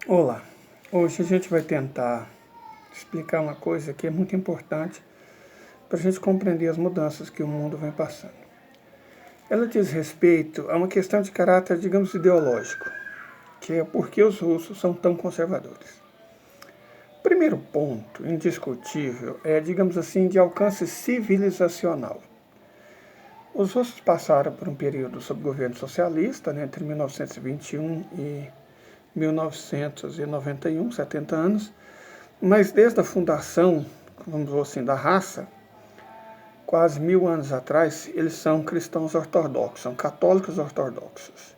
Olá, hoje a gente vai tentar explicar uma coisa que é muito importante para a gente compreender as mudanças que o mundo vem passando. Ela diz respeito a uma questão de caráter, digamos, ideológico, que é por que os russos são tão conservadores. O primeiro ponto, indiscutível, é, digamos assim, de alcance civilizacional. Os russos passaram por um período sob governo socialista, entre 1921 e 1991, 70 anos, mas desde a fundação, vamos dizer assim, da raça, quase 1000 anos atrás, eles são cristãos ortodoxos, são católicos ortodoxos.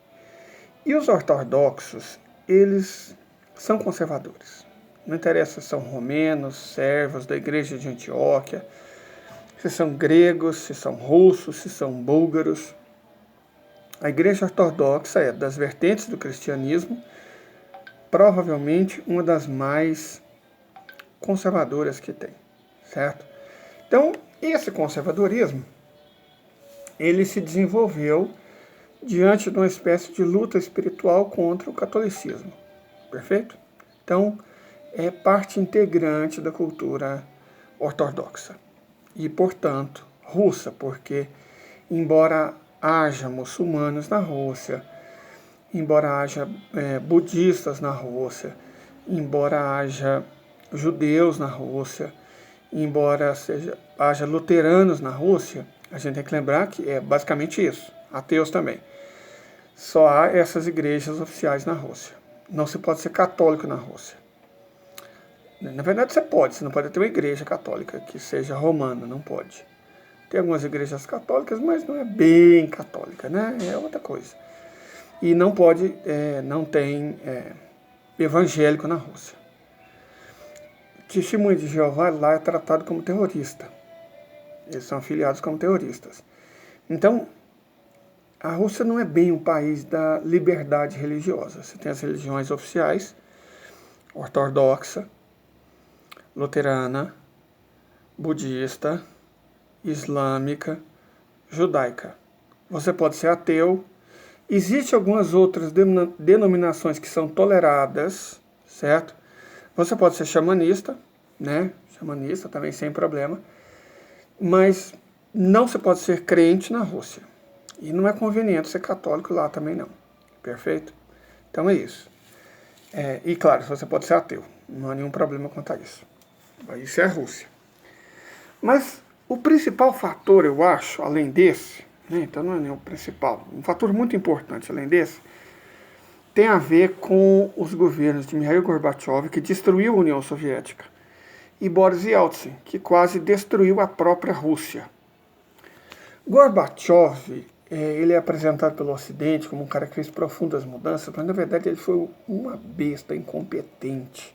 E os ortodoxos, eles são conservadores. Não interessa se são romenos, servos da igreja de Antioquia, se são gregos, se são russos, se são búlgaros. A igreja ortodoxa é, das vertentes do cristianismo, provavelmente uma das mais conservadoras que tem, certo? Então, esse conservadorismo, ele se desenvolveu diante de uma espécie de luta espiritual contra o catolicismo, perfeito? Então, é parte integrante da cultura ortodoxa e, portanto, russa, porque embora haja muçulmanos na Rússia, embora haja budistas na Rússia, embora haja judeus na Rússia, embora haja luteranos na Rússia, a gente tem que lembrar que é basicamente isso, ateus também. Só há essas igrejas oficiais na Rússia. Não se pode ser católico na Rússia. Na verdade você não pode ter uma igreja católica que seja romana, não pode. Tem algumas igrejas católicas, mas não é bem católica, né? É outra coisa. E não pode, não tem evangélico na Rússia. Testemunho de Jeová lá é tratado como terrorista. Eles são afiliados como terroristas. Então, a Rússia não é bem um país da liberdade religiosa. Você tem as religiões oficiais, ortodoxa, luterana, budista, islâmica, judaica. Você pode ser ateu. Existem algumas outras denominações que são toleradas, certo? Você pode ser xamanista, né? Xamanista também sem problema. Mas não se pode ser crente na Rússia. E não é conveniente ser católico lá também não. Perfeito? Então é isso. E claro, você pode ser ateu. Não há nenhum problema quanto a isso. Isso é a Rússia. Mas o principal fator, eu acho, além desse, então não é nem o principal, um fator muito importante além desse, tem a ver com os governos de Mikhail Gorbachev, que destruiu a União Soviética, e Boris Yeltsin, que quase destruiu a própria Rússia. Gorbachev, ele é apresentado pelo Ocidente como um cara que fez profundas mudanças, mas na verdade ele foi uma besta incompetente.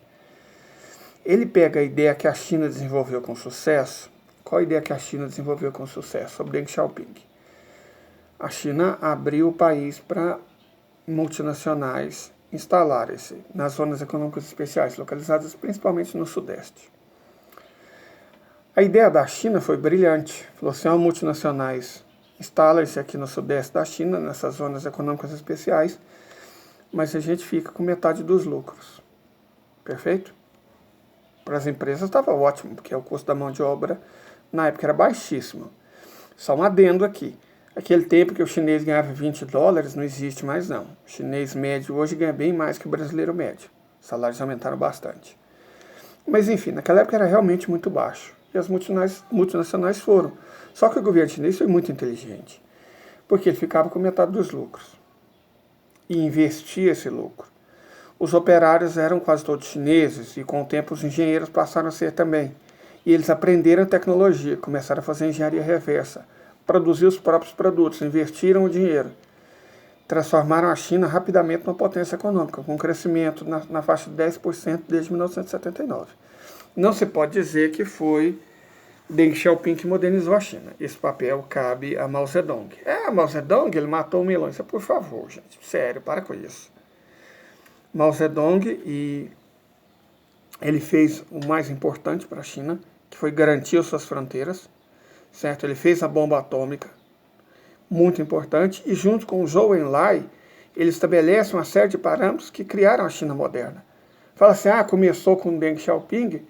Ele pega a ideia que a China desenvolveu com sucesso. Qual a ideia que a China desenvolveu com sucesso? Sobre Deng Xiaoping. A China abriu o país para multinacionais instalarem-se nas zonas econômicas especiais, localizadas principalmente no Sudeste. A ideia da China foi brilhante. Falou assim, multinacionais instalam-se aqui no Sudeste da China, nessas zonas econômicas especiais, mas a gente fica com metade dos lucros. Perfeito? Para as empresas estava ótimo, porque o custo da mão de obra na época era baixíssimo. Só um adendo aqui. Aquele tempo que o chinês ganhava $20 não existe mais não. O chinês médio hoje ganha bem mais que o brasileiro médio. Os salários aumentaram bastante. Mas enfim, naquela época era realmente muito baixo. E as multinacionais foram. Só que o governo chinês foi muito inteligente. Porque ele ficava com metade dos lucros. E investia esse lucro. Os operários eram quase todos chineses e com o tempo os engenheiros passaram a ser também. E eles aprenderam tecnologia, começaram a fazer engenharia reversa, produzir os próprios produtos, investiram o dinheiro. Transformaram a China rapidamente numa potência econômica, com um crescimento na faixa de 10% desde 1979. Não se pode dizer que foi Deng Xiaoping que modernizou a China. Esse papel cabe a Mao Zedong. Mao Zedong, ele matou o Milão. Por favor, gente, sério, para com isso. Mao Zedong, e ele fez o mais importante para a China, que foi garantir as suas fronteiras, certo? Ele fez a bomba atômica, muito importante, e junto com o Zhou Enlai, ele estabelece uma série de parâmetros que criaram a China moderna. Fala assim, começou com Deng Xiaoping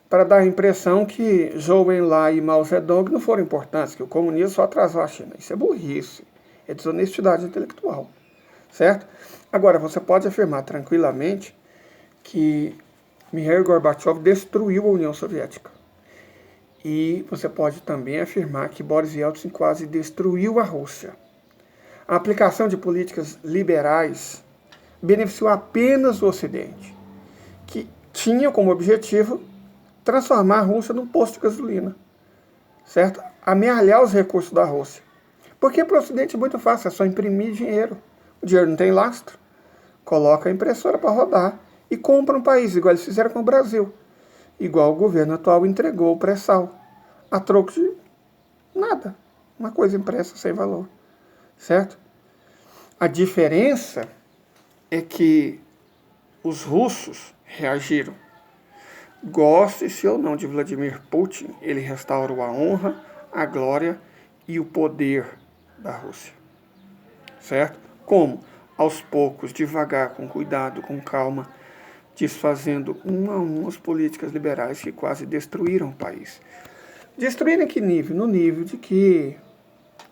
para dar a impressão que Zhou Enlai e Mao Zedong não foram importantes, que o comunismo só atrasou a China. Isso é burrice, é desonestidade intelectual, certo? Agora, você pode afirmar tranquilamente que Mikhail Gorbachev destruiu a União Soviética. E você pode também afirmar que Boris Yeltsin quase destruiu a Rússia. A aplicação de políticas liberais beneficiou apenas o Ocidente, que tinha como objetivo transformar a Rússia num posto de gasolina, certo? Amealhar os recursos da Rússia. Porque para o Ocidente é muito fácil, é só imprimir dinheiro. O dinheiro não tem lastro. Coloca a impressora para rodar e compra um país, igual eles fizeram com o Brasil. Igual o governo atual entregou o pré-sal, a troco de nada. Uma coisa impressa sem valor, certo? A diferença é que os russos reagiram. Goste-se ou não de Vladimir Putin, ele restaurou a honra, a glória e o poder da Rússia, certo? Como? Aos poucos, devagar, com cuidado, com calma, desfazendo uma a uma as políticas liberais que quase destruíram o país. Destruíram em que nível? No nível de que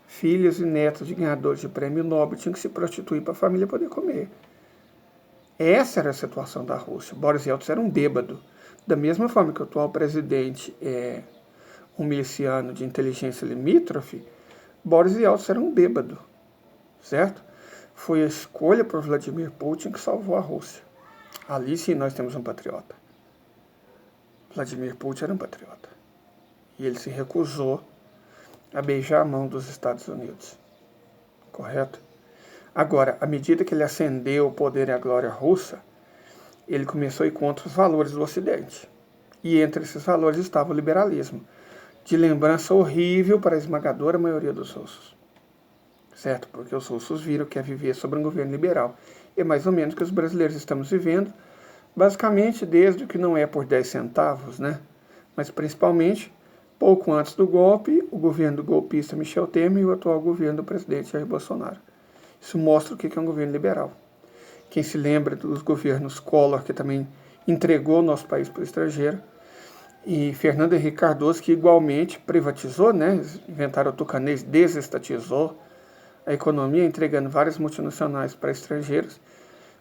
filhos e netos de ganhadores de prêmio Nobel tinham que se prostituir para a família poder comer. Essa era a situação da Rússia. Boris Yeltsin era um bêbado. Da mesma forma que o atual presidente é um miliciano de inteligência limítrofe, Boris Yeltsin era um bêbado, certo? Foi a escolha por Vladimir Putin que salvou a Rússia. Ali sim nós temos um patriota. Vladimir Putin era um patriota. E ele se recusou a beijar a mão dos Estados Unidos. Correto? Agora, à medida que ele ascendeu o poder e a glória russa, ele começou a ir contra os valores do Ocidente. E entre esses valores estava o liberalismo, de lembrança horrível para a esmagadora maioria dos russos. Certo? Porque os russos viram que é viver sob um governo liberal. E é mais ou menos o que os brasileiros estamos vivendo, basicamente desde o que não é por 10 centavos, né? Mas principalmente, pouco antes do golpe, o governo do golpista Michel Temer e o atual governo do presidente Jair Bolsonaro. Isso mostra o que é um governo liberal. Quem se lembra dos governos Collor, que também entregou o nosso país para o estrangeiro, e Fernando Henrique Cardoso, que igualmente privatizou, né? Inventaram o tucanês, desestatizou a economia, entregando várias multinacionais para estrangeiros,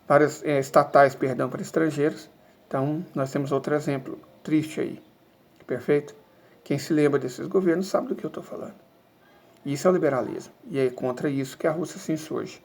várias estatais, perdão, para estrangeiros. Então, nós temos outro exemplo triste aí. Perfeito? Quem se lembra desses governos sabe do que eu estou falando. Isso é o liberalismo. E é contra isso que a Rússia se insurge.